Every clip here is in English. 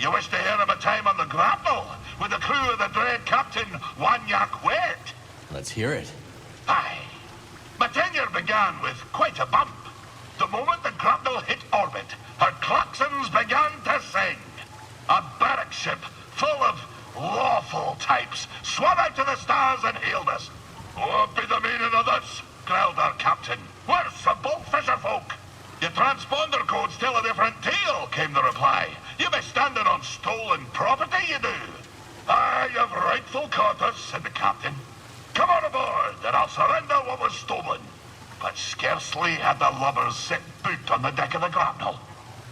You wish to hear of a time on the grapnel with the crew of the dread Captain Wanyak Wet? Let's hear it. Aye. My tenure began with quite a bump. The moment the grapnel hit orbit, her klaxons began to sing. A barrack ship full of lawful types swam out to the stars and hailed us. What be the meaning of this? Growled our captain. We're simple fisher folk. Your transponder codes tell a different tale, came the reply. You be standing on stolen property, you do. Aye, you've rightful caught us, said the captain. Come on aboard, and I'll surrender what was stolen. But scarcely had the lubbers set boot on the deck of the grapnel,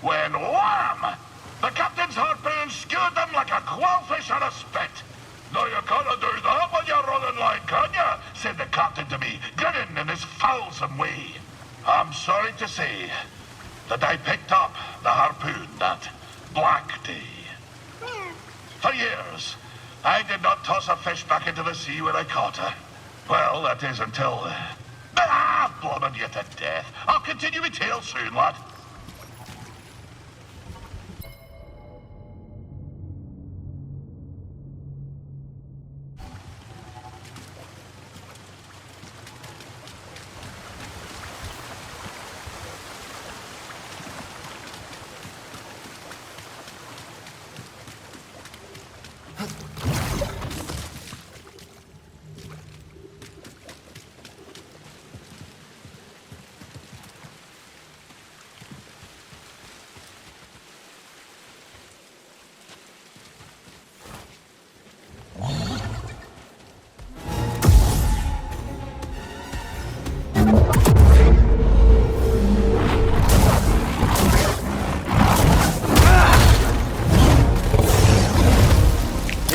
when wham! The captain's harpoon skewered them like a quailfish on a spit. "No, you can't do that when you're running line, can you?" said the captain to me, grinning in his foulsome way. I'm sorry to say that I picked up the harpoon that black day. For years, I did not toss a fish back into the sea when I caught her. Well, that is until... blubbered you to death. I'll continue my tale soon, lad.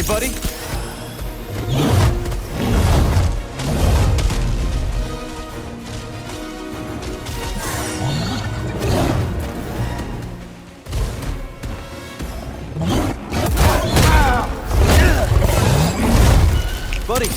Buddy? Buddy!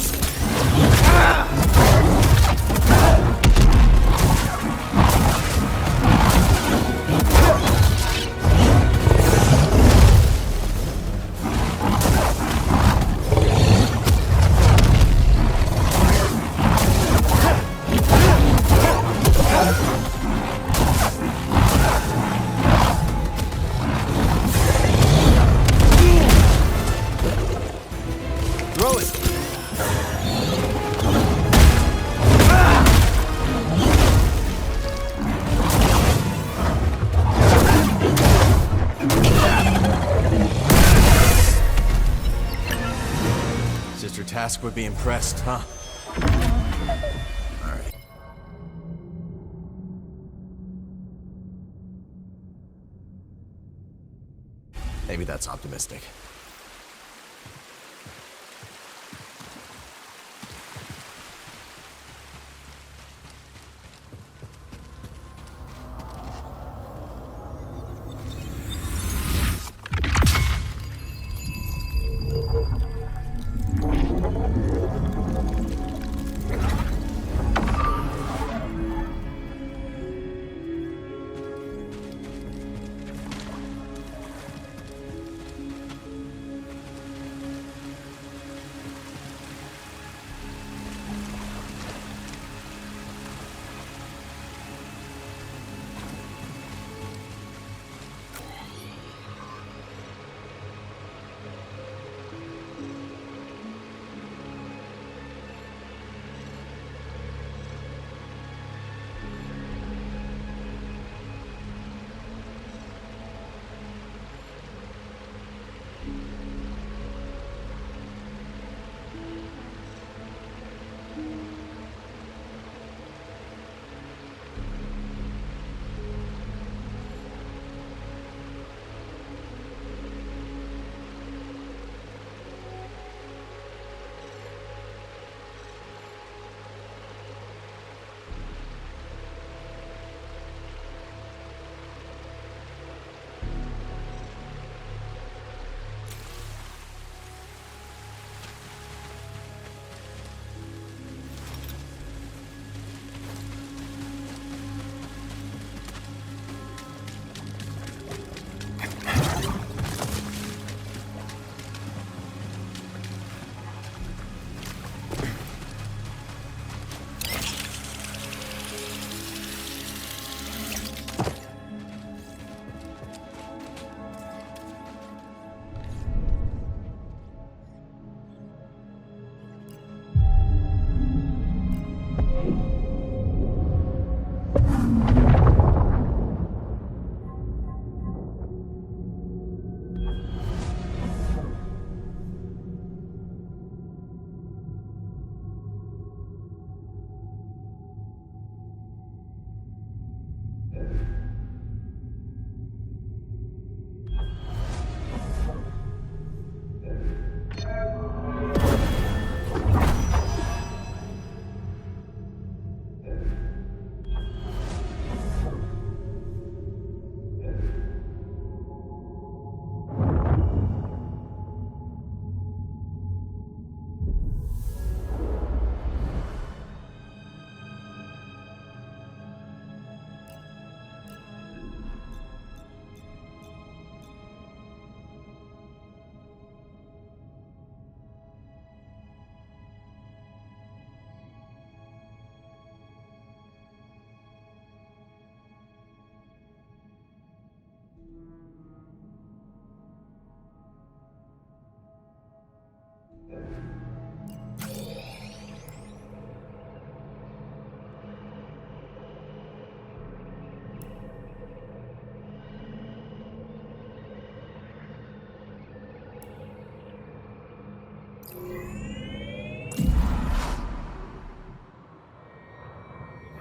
Throw it! Sister Task would be impressed, huh? All right. Maybe that's optimistic.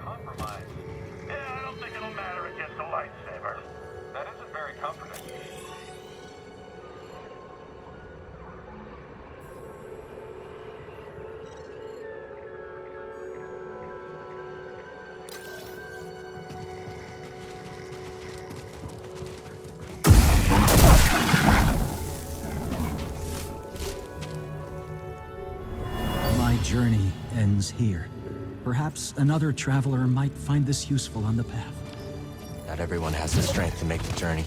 Compromise? Yeah, I don't think it'll matter against a lightsaber. That isn't very comforting. My journey ends here. Perhaps another traveler might find this useful on the path. Not everyone has the strength to make the journey.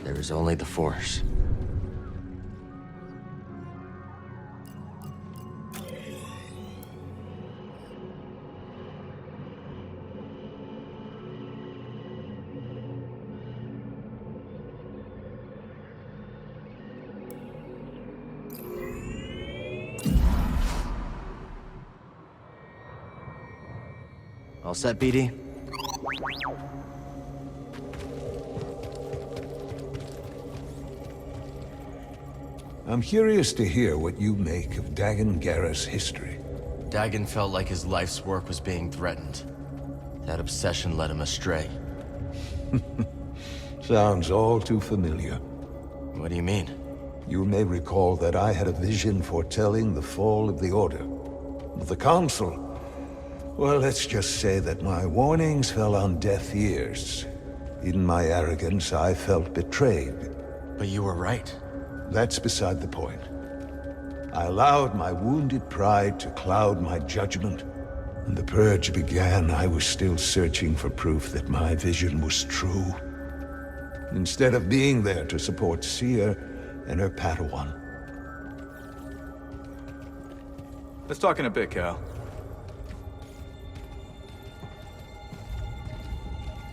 There is only the Force. All set, BD? I'm curious to hear what you make of Dagan Gera's history. Dagan felt like his life's work was being threatened. That obsession led him astray. Sounds all too familiar. What do you mean? You may recall that I had a vision foretelling the fall of the Order. But the Council... well, let's just say that my warnings fell on deaf ears. In my arrogance, I felt betrayed. But you were right. That's beside the point. I allowed my wounded pride to cloud my judgment. When the Purge began, I was still searching for proof that my vision was true. Instead of being there to support Seer and her Padawan. Let's talk in a bit, Cal.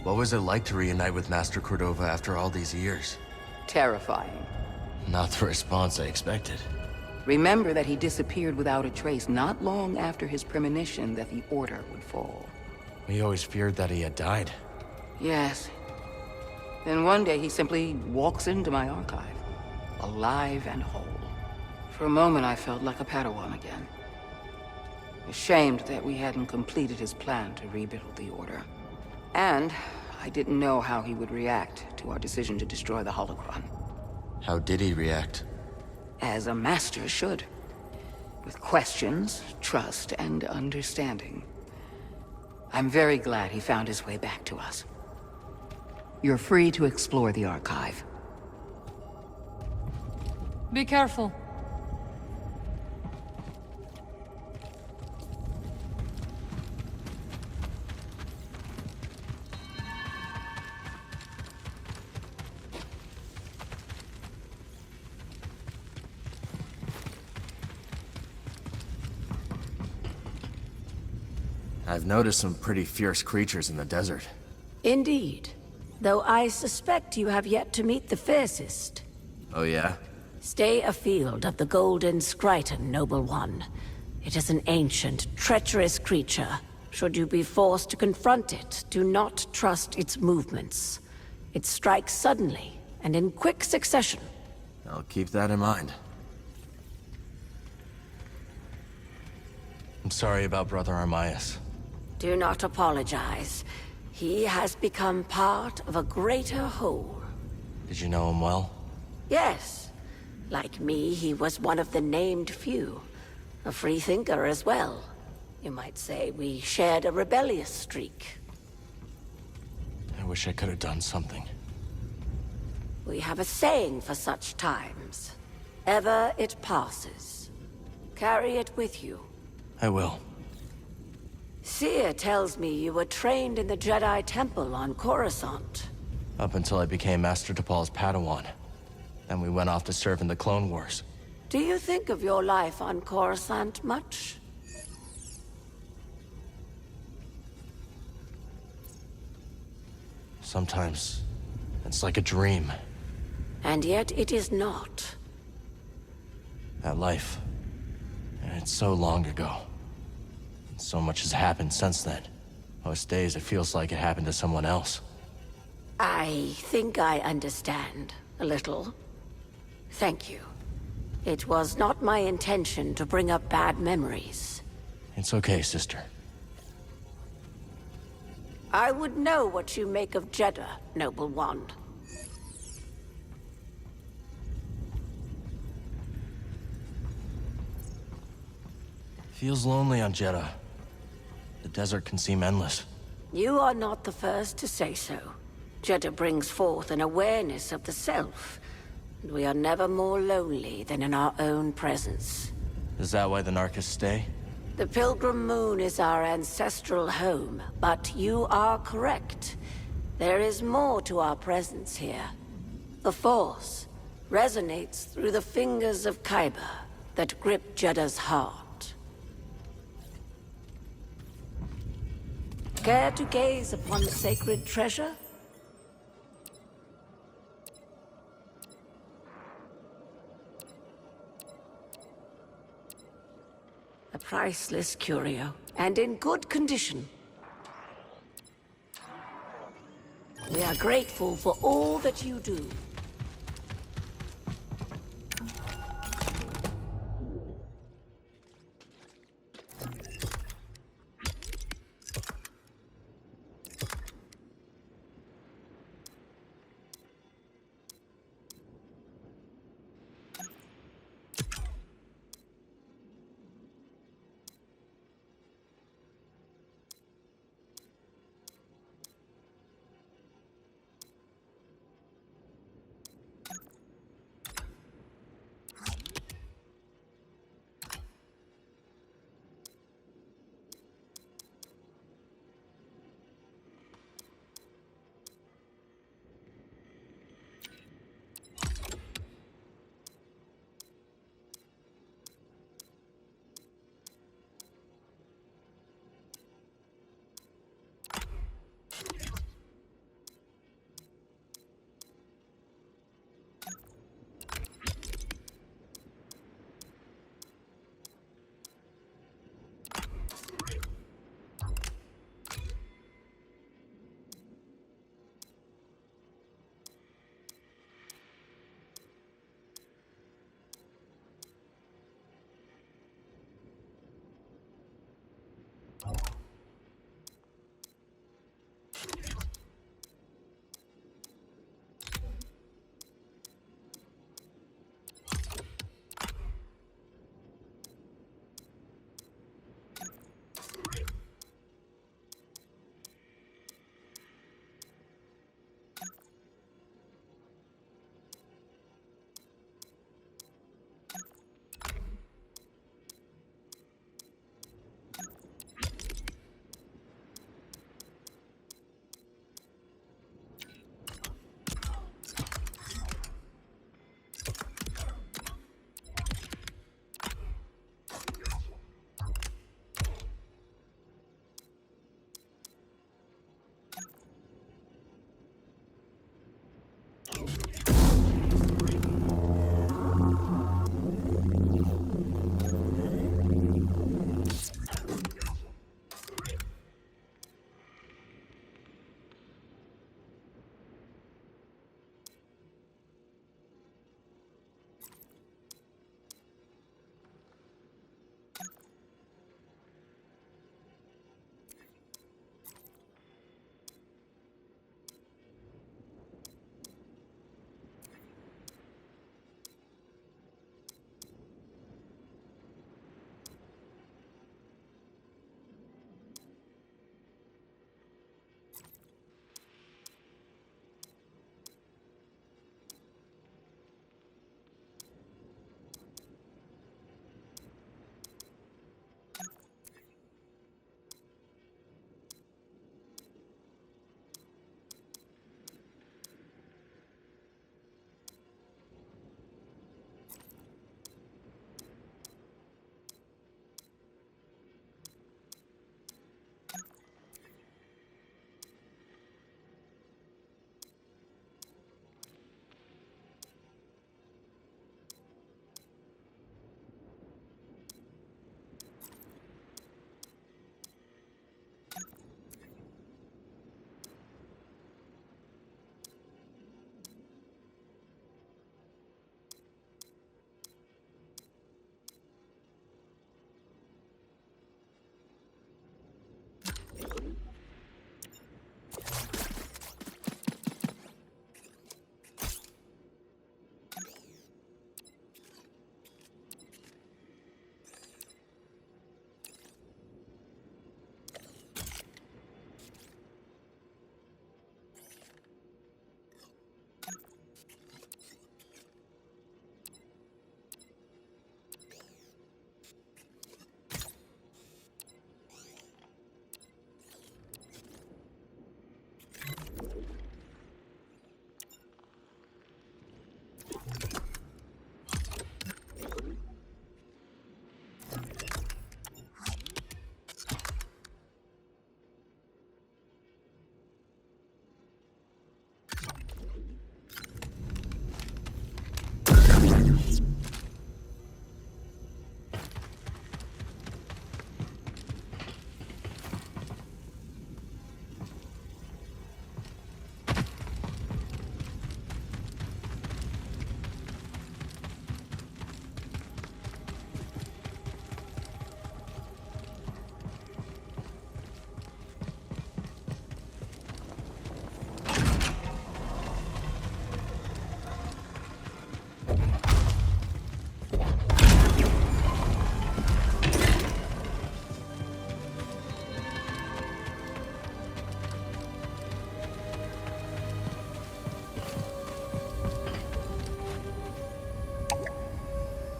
What was it like to reunite with Master Cordova after all these years? Terrifying. Not the response I expected. Remember that he disappeared without a trace not long after his premonition that the Order would fall. We always feared that he had died. Yes. Then one day he simply walks into my archive, alive and whole. For a moment I felt like a Padawan again. Ashamed that we hadn't completed his plan to rebuild the Order. And I didn't know how he would react to our decision to destroy the holocron. How did he react? As a master should. With questions, trust, and understanding. I'm very glad he found his way back to us. You're free to explore the archive. Be careful. I've noticed some pretty fierce creatures in the desert. Indeed. Though I suspect you have yet to meet the fiercest. Oh yeah? Stay afield of the Golden Skriton, Noble One. It is an ancient, treacherous creature. Should you be forced to confront it, do not trust its movements. It strikes suddenly, and in quick succession. I'll keep that in mind. I'm sorry about Brother Armias. Do not apologize. He has become part of a greater whole. Did you know him well? Yes. Like me, he was one of the named few. A free thinker as well. You might say we shared a rebellious streak. I wish I could have done something. We have a saying for such times. Ever it passes. Carry it with you. I will. Seer tells me you were trained in the Jedi Temple on Coruscant. Up until I became Master Tapal's Padawan. Then we went off to serve in the Clone Wars. Do you think of your life on Coruscant much? Sometimes, it's like a dream. And yet it is not. That life. And it's so long ago. So much has happened since then. Most days it feels like it happened to someone else. I think I understand, a little. Thank you. It was not my intention to bring up bad memories. It's okay, sister. I would know what you make of Jeddah, Noble One. Feels lonely on Jeddah. The desert can seem endless. You are not the first to say so. Jeddah brings forth an awareness of the self, and we are never more lonely than in our own presence. Is that why the Narcas stay? The Pilgrim Moon is our ancestral home, but you are correct. There is more to our presence here. The Force resonates through the fingers of Kyber that grip Jeddah's heart. Care to gaze upon the sacred treasure? A priceless curio, and in good condition. We are grateful for all that you do.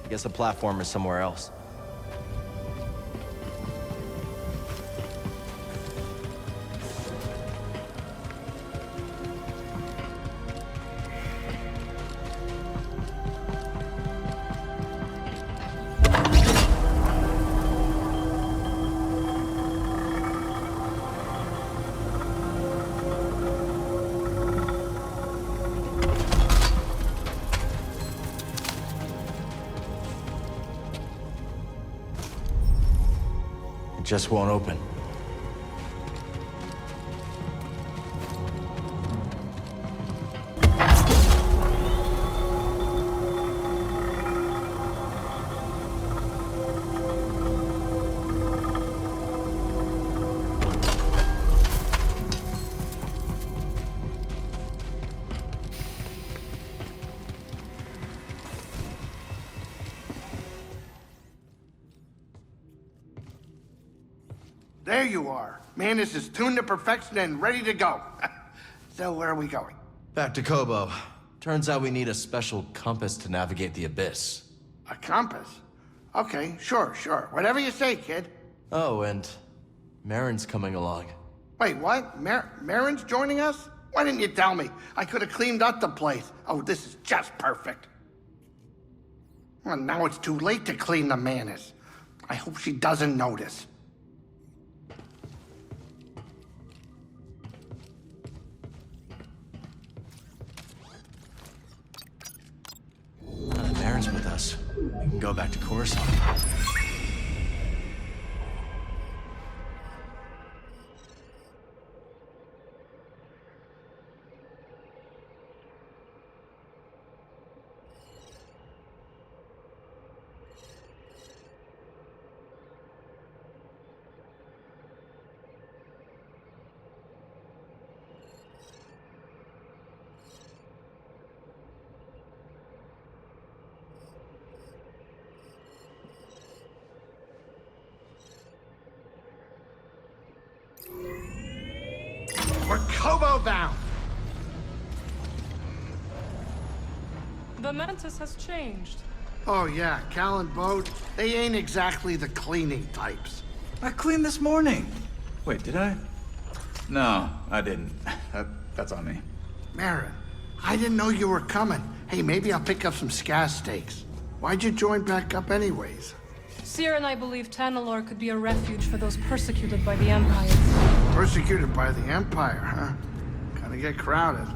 Guess the platform is somewhere else. It just won't open. There you are. Manus is tuned to perfection and ready to go. So where are we going? Back to Kobo. Turns out we need a special compass to navigate the abyss. A compass? Okay, sure. Whatever you say, kid. Oh, and Marin's coming along. Wait, what? Marin's joining us? Why didn't you tell me? I could have cleaned up the place. Oh, this is just perfect. Well, now it's too late to clean the Manus. I hope she doesn't notice. Marin's with us. We can go back to Coruscant. We're Kobo bound! The Mantis has changed. Oh yeah, Cal and Bode, they ain't exactly the cleaning types. I cleaned this morning. Wait, did I? No, I didn't. That's on me. Marin, I didn't know you were coming. Hey, maybe I'll pick up some scaz steaks. Why'd you join back up anyways? Seer and I believe Tanalorr could be a refuge for those persecuted by the Empire. Persecuted by the Empire, huh? Gonna get crowded.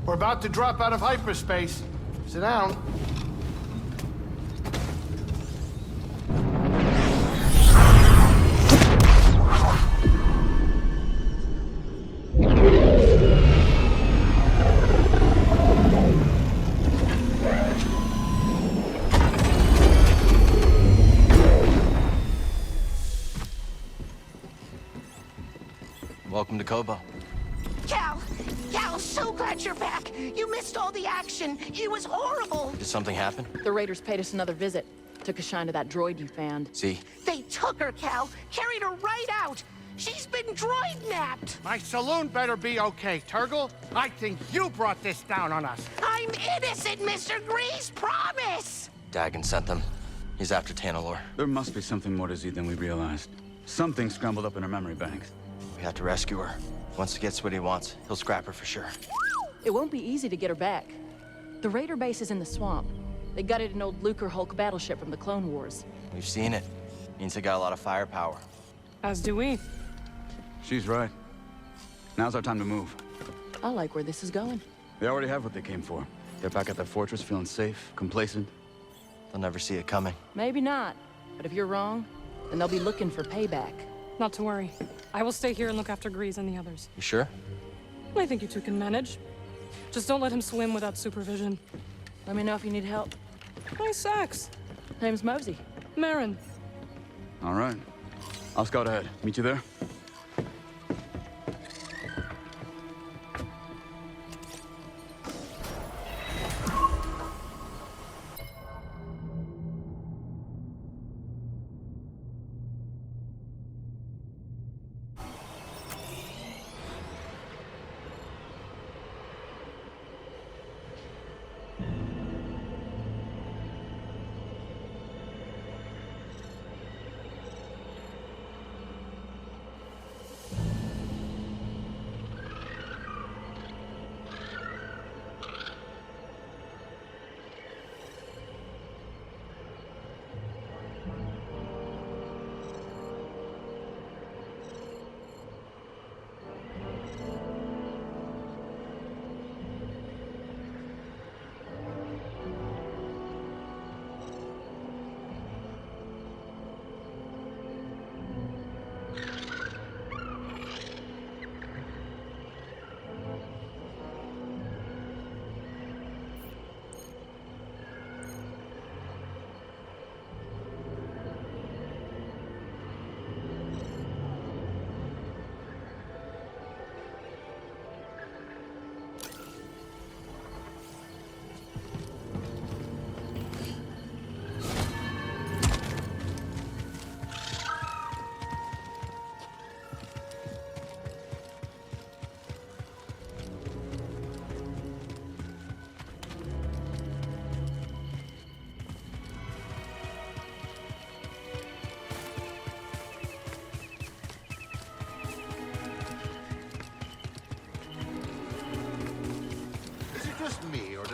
We're about to drop out of hyperspace. Sit down. Welcome to Kobo. Cal, so glad you're back. You missed all the action. It was horrible. Did something happen? The Raiders paid us another visit. Took a shine to that droid you found. See? They took her, Cal. Carried her right out. She's been droid napped. My saloon better be okay, Turgle. I think you brought this down on us. I'm innocent, Mr. Grease. Promise. Dagon sent them. He's after Tanalorr. There must be something more to Z than we realized. Something scrambled up in her memory banks. We have to rescue her. Once he gets what he wants, he'll scrap her for sure. It won't be easy to get her back. The Raider base is in the swamp. They gutted an old Lucre Hulk battleship from the Clone Wars. We've seen it. Means they got a lot of firepower. As do we. She's right. Now's our time to move. I like where this is going. They already have what they came for. They're back at their fortress feeling safe, complacent. They'll never see it coming. Maybe not. But if you're wrong, then they'll be looking for payback. Not to worry. I will stay here and look after Grease and the others. You sure? I think you two can manage. Just don't let him swim without supervision. Let me know if you need help. Nice axe. Name's Mosey. Marin. All right. I'll scout ahead. Meet you there?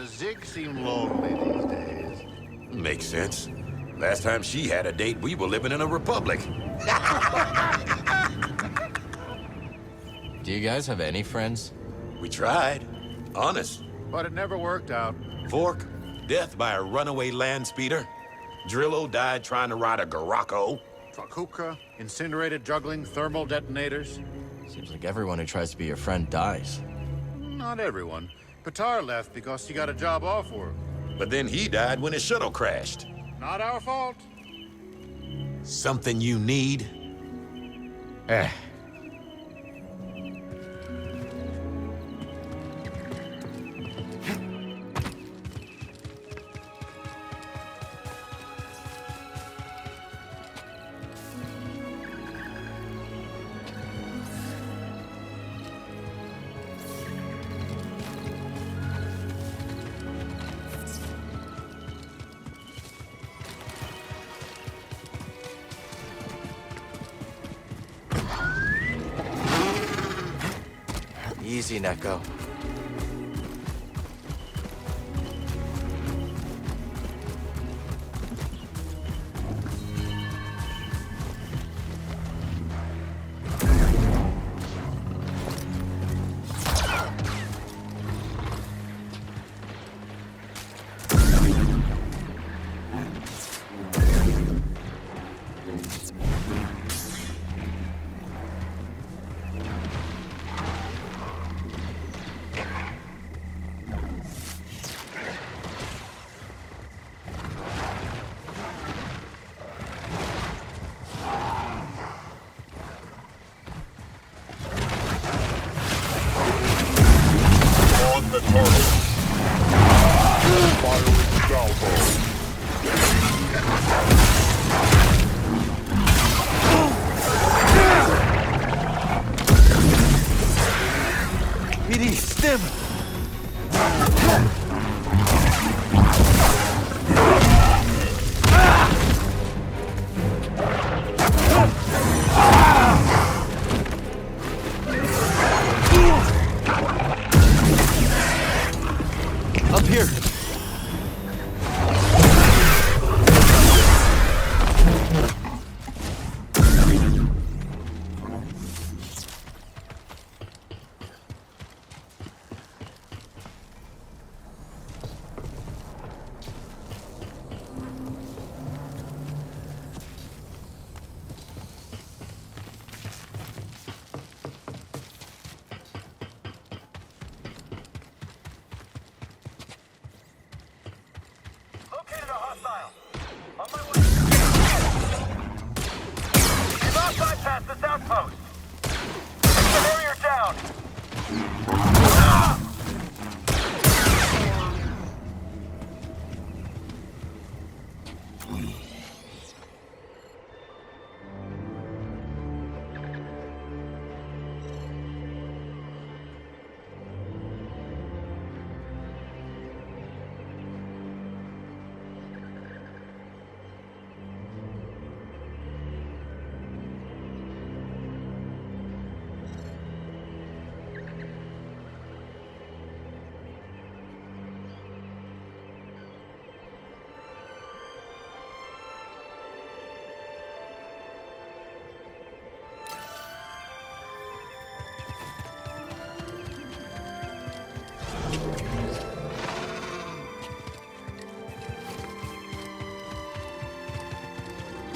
Does Zig seem lonely these days? Makes sense. Last time she had a date, we were living in a republic. Do you guys have any friends? We tried. Honest. But it never worked out. Fork, death by a runaway land speeder. Drillo died trying to ride a Garacco. Fakuka, incinerated juggling thermal detonators. Seems like everyone who tries to be your friend dies. Not everyone. Patar left because he got a job offer. But then he died when his shuttle crashed. Not our fault. Something you need? Easy, Neko. On the turtle. Firing salvo. BD, stim! Up here! Located a hostile. On my way. We've lost bypass this outpost. The barrier down.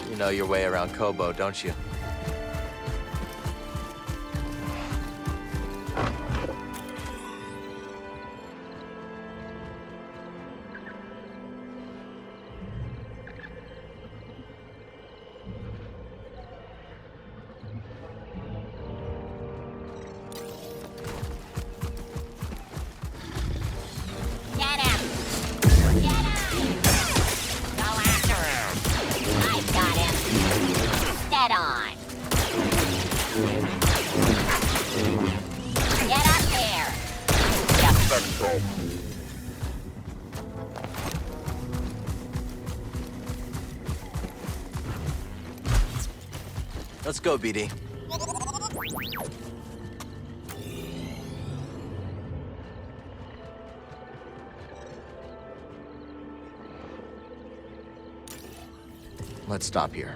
You know your way around Kobo, don't you? Get him! Get him! Go after him! I've got him! Dead on! Get up there! Let's go, BD. Let's stop here.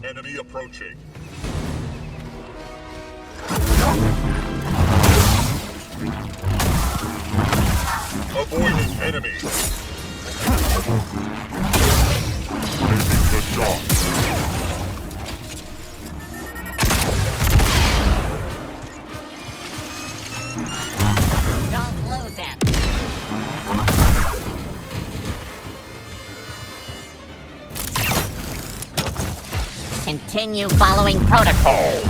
Enemy approaching. Avoiding enemy. Making the shot. Don't lose him. Continue following protocol.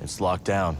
It's locked down.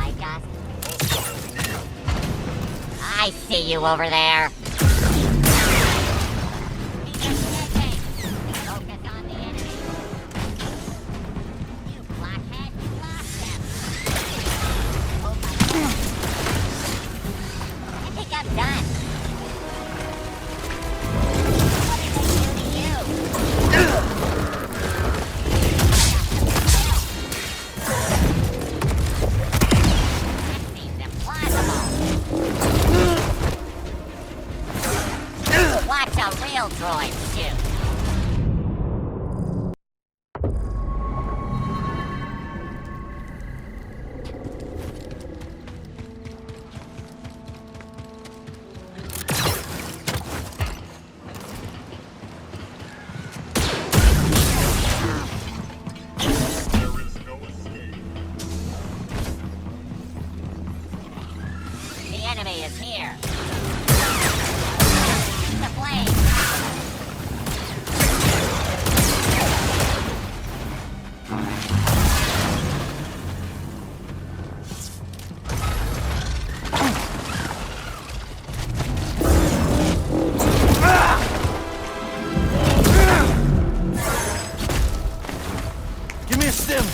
like us. I see you over there. Watch a real droid shoot. The enemy is here. The flame. Give me a stim.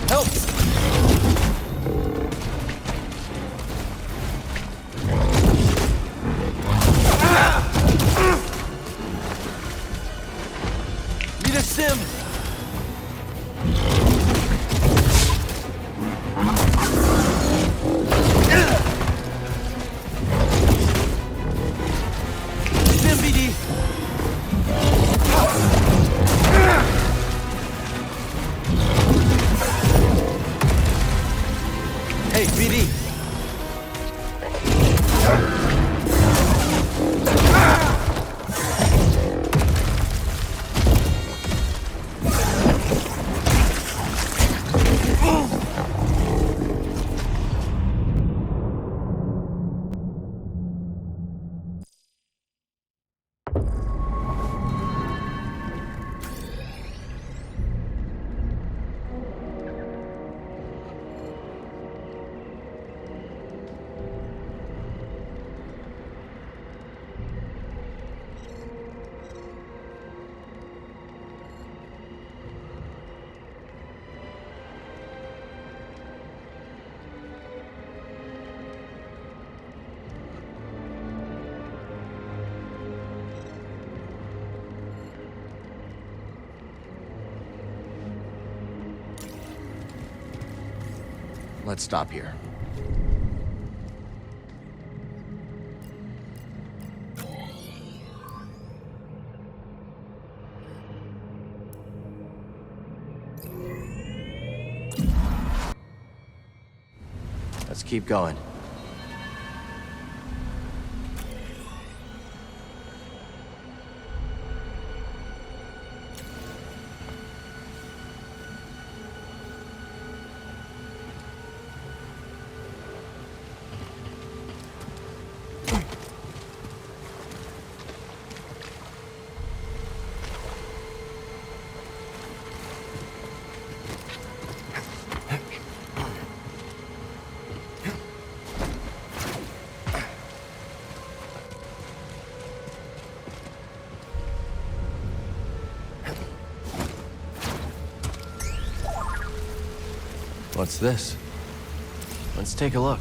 Help! Need a stim. Stim, BD. Hey, BD. Let's stop here. Let's keep going. What's this? Let's take a look.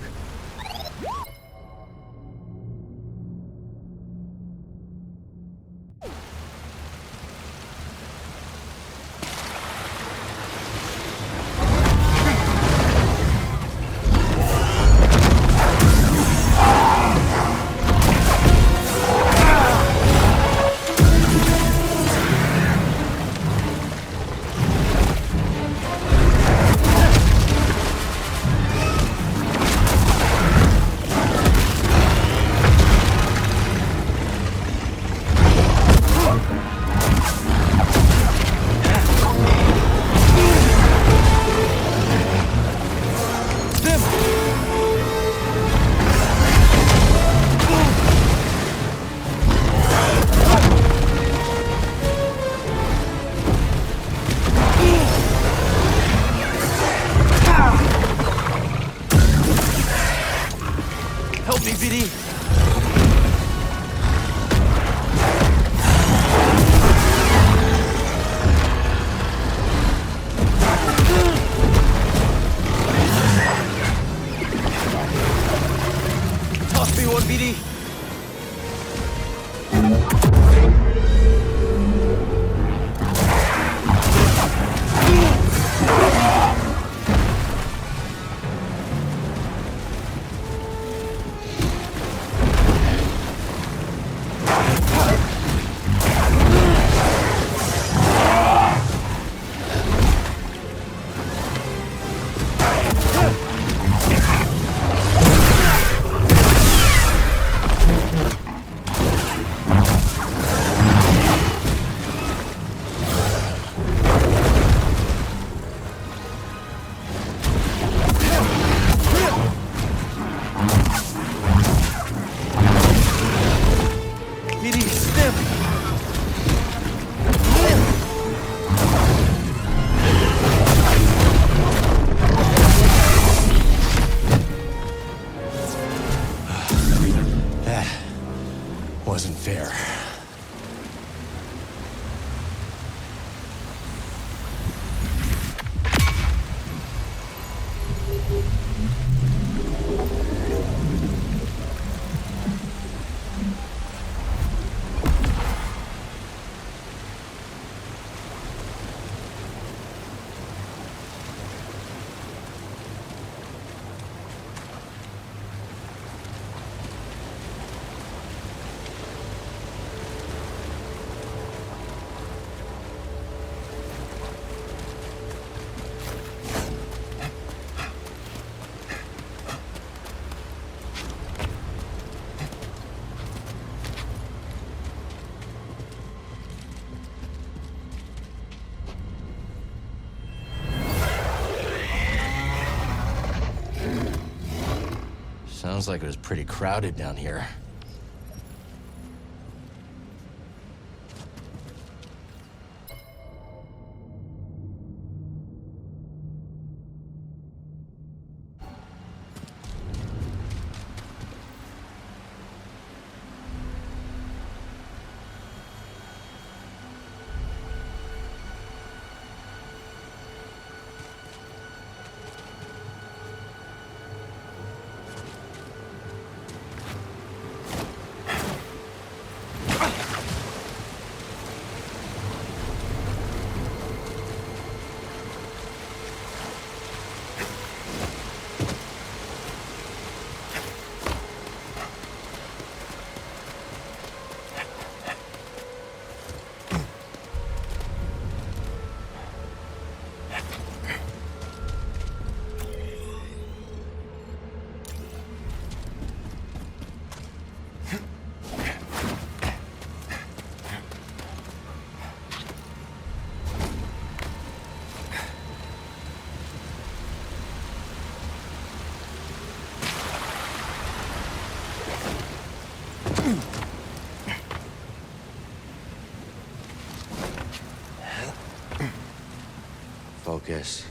That wasn't fair. Sounds like it was pretty crowded down here. Focus.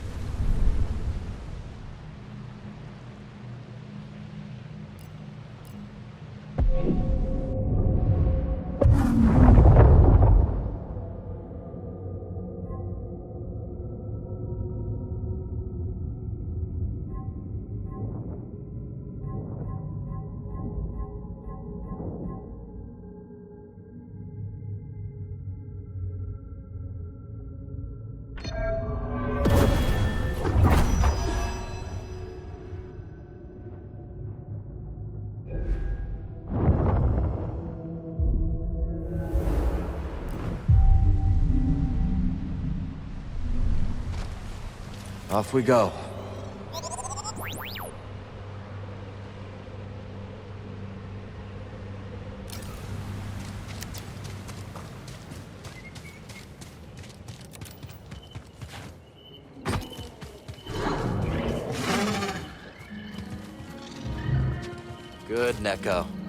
Off we go. Good, Neko.